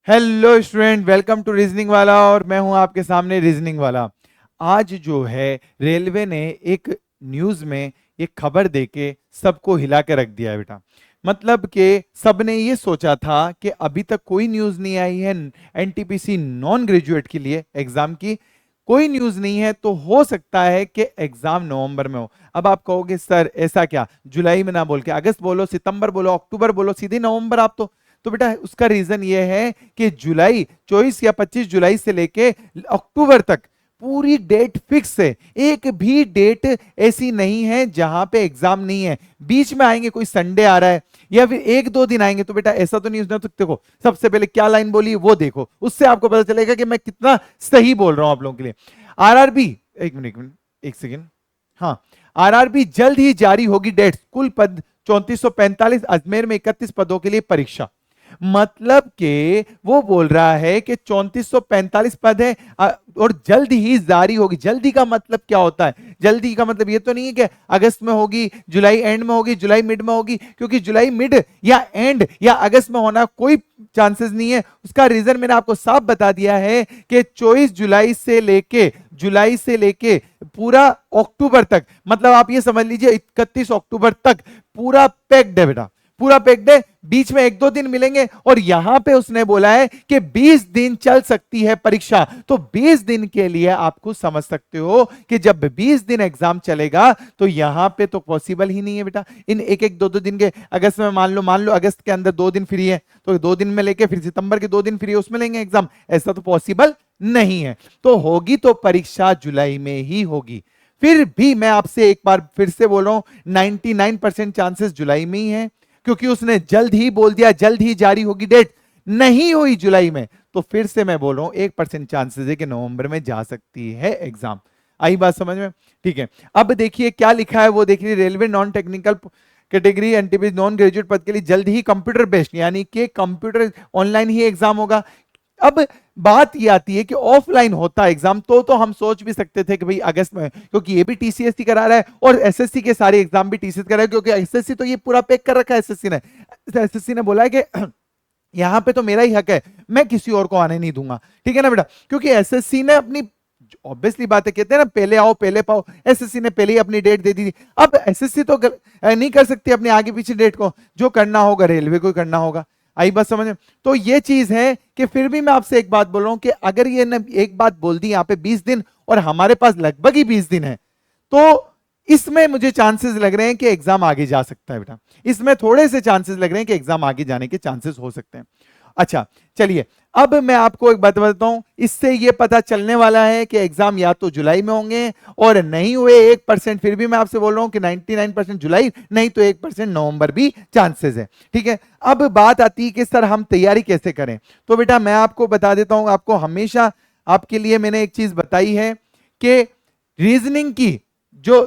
Hello student, welcome to reasoning वाला और मैं हूं आपके सामने रीजनिंग वाला। आज जो है रेलवे ने एक न्यूज़ में एक खबर देके सबको हिला के रख दिया है बेटा। मतलब कि सबने ये सोचा था कि अभी तक कोई न्यूज़ नहीं आई है एनटीपीसी नॉन ग्रेजुएट के लिए एग्जाम की, कोई न्यूज़ नहीं है, तो हो सकता है कि एग्जाम नवंबर में हो। अब आप कहोगे सर ऐसा क्या, जुलाई में ना बोल के अगस्त बोलो, सितंबर बोलो, अक्टूबर बोलो, सीधे नवंबर आप तो बेटा उसका रीजन ये है कि जुलाई 24 या 25 जुलाई से लेके अक्टूबर तक पूरी डेट फिक्स है। एक भी डेट ऐसी नहीं है जहां पे एग्जाम नहीं है। बीच में आएंगे, कोई संडे आ रहा है या फिर एक दो दिन आएंगे, तो बेटा ऐसा तो नहीं। तो देखो सबसे पहले क्या लाइन बोली वो देखो, उससे आपको पता चलेगा कि मैं कितना सही बोल रहा हूं आप लोगों के लिए। आरआरबी, एक मिनट एक सेकेंड, हाँ, आरआरबी जल्द ही जारी होगी डेट, कुल पद 3445, अजमेर में 31 पदों के लिए परीक्षा। मतलब कि वो बोल रहा है कि 3445 पद है और जल्द ही जारी होगी। जल्दी का मतलब क्या होता है? जल्दी का मतलब ये तो नहीं है कि अगस्त में होगी, जुलाई एंड में होगी, जुलाई मिड में होगी, क्योंकि जुलाई मिड या एंड या अगस्त में होना कोई चांसेस नहीं है। उसका रीजन मैंने आपको साफ बता दिया है कि 24 जुलाई से लेके पूरा अक्टूबर तक, मतलब आप ये समझ लीजिए 31 अक्टूबर तक पूरा पैक्ड है बेटा, पूरा पैक्ड है। बीच में एक दो दिन मिलेंगे और यहां पे उसने बोला है कि 20 दिन चल सकती है परीक्षा। तो 20 दिन के लिए आपको समझ सकते हो कि जब 20 दिन एग्जाम चलेगा तो यहां पे तो पॉसिबल ही नहीं है बेटा। इन एक एक दो दो दिन के, अगस्त में मान लो अगस्त के अंदर 2 दिन फ्री है, तो 2 दिन में लेके फिर सितंबर के 2 दिन फ्री है, उसमें लेंगे एग्जाम। ऐसा तो पॉसिबल नहीं है। तो होगी तो परीक्षा जुलाई में ही होगी। फिर भी मैं आपसे एक बार फिर से बोल रहा हूं, 99% चांसेस जुलाई में ही है, क्योंकि उसने जल्द ही बोल दिया जल्द ही जारी होगी डेट। नहीं हुई जुलाई में तो फिर से मैं बोल रहा हूं 1% चांसेस है कि नवंबर में जा सकती है एग्जाम। आई बात समझ में? ठीक है, अब देखिए क्या लिखा है वो देखिए। Railway non technical category NTPC non graduate पद के लिए जल्द ही कंप्यूटर बेस्ड, यानी कि कंप्यूटर ऑनलाइन ही एग्जाम होगा। अब बात ये आती है कि ऑफलाइन होता एग्जाम तो हम सोच भी सकते थे कि भाई अगस्त में, क्योंकि ये भी टीसीएससी करा रहा है और एसएससी के सारे एग्जाम भी टीसीएस करा रहा है, क्योंकि एसएससी तो ये पूरा पैक कर रखा है। एसएससी ने बोला है कि यहां पे तो मेरा ही हक है, मैं किसी और को आने नहीं दूंगा। ठीक है ना बेटा, क्योंकि एसएससी ने अपनी, ऑब्वियसली बात है, कहते हैं ना पहले आओ पहले पाओ, एसएससी ने पहले ही अपनी डेट दे दी थी। अब एसएससी तो नहीं कर सकती अपने आगे पीछे डेट को, जो करना होगा रेलवे को करना होगा। आई बात समझ में? तो ये चीज है कि फिर भी मैं आपसे एक बात बोल रहा हूं कि अगर ये ने एक बात बोल दी यहां पे 20 दिन और हमारे पास लगभग ही 20 दिन है, तो इसमें मुझे चांसेस लग रहे हैं कि एग्जाम आगे जा सकता है बेटा। इसमें थोड़े से चांसेस लग रहे हैं कि एग्जाम आगे जाने के चांसेस हो सकते हैं। अच्छा चलिए, अब मैं आपको एक बात बताता हूं, इससे यह पता चलने वाला है कि एग्जाम या तो जुलाई में होंगे और नहीं हुए 1%, फिर भी मैं आपसे बोल रहा हूं कि 99% जुलाई, नहीं तो 1% नवंबर भी चांसेस है। ठीक है, अब बात आती है कि सर हम तैयारी कैसे करें। तो बेटा मैं आपको बता देता हूं, आपको हमेशा आपके लिए मैंने एक चीज बताई है कि रीजनिंग की जो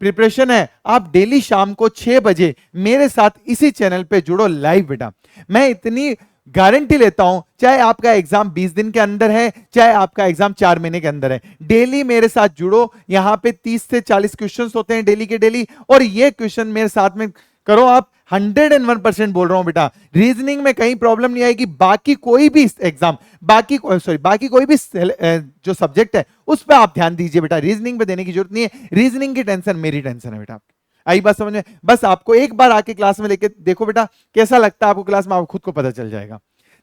प्रिपरेशन है, आप डेली शाम को 6 बजे मेरे साथ इसी चैनल पे जुड़ो लाइव बेटा। मैं इतनी गारंटी लेता हूं, चाहे आपका एग्जाम 20 दिन के अंदर है, चाहे आपका एग्जाम 4 महीने के अंदर है, डेली मेरे साथ जुड़ो। यहां पे 30 से 40 क्वेश्चंस होते हैं डेली के डेली, और ये क्वेश्चन मेरे साथ में करो आप। 101% बोल रहा हूं बेटा, रीजनिंग में कहीं प्रॉब्लम नहीं आएगी। बाकी कोई भी एग्जाम, बाकी कोई भी जो सब्जेक्ट है उस पर आप ध्यान दीजिए बेटा, रीजनिंग पे देने की जरूरत नहीं है। रीजनिंग की टेंशन मेरी टेंशन है बेटा। आई बात समझ में? बस आपको एक बार आके क्लास में लेके देखो बेटा, कैसा लगता है आपको क्लास में, आपको खुद को पता चल जाएगा।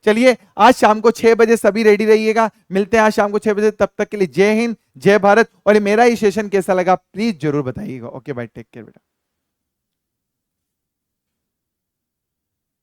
चलिए, आज शाम को 6 बजे सभी रेडी रहिएगा, मिलते हैं आज शाम को 6 बजे। तब तक के लिए जय हिंद, जय भारत। और ये मेरा ही सेशन कैसा लगा प्लीज जरूर बताइएगा। ओके बाय, टेक केयर बेटा।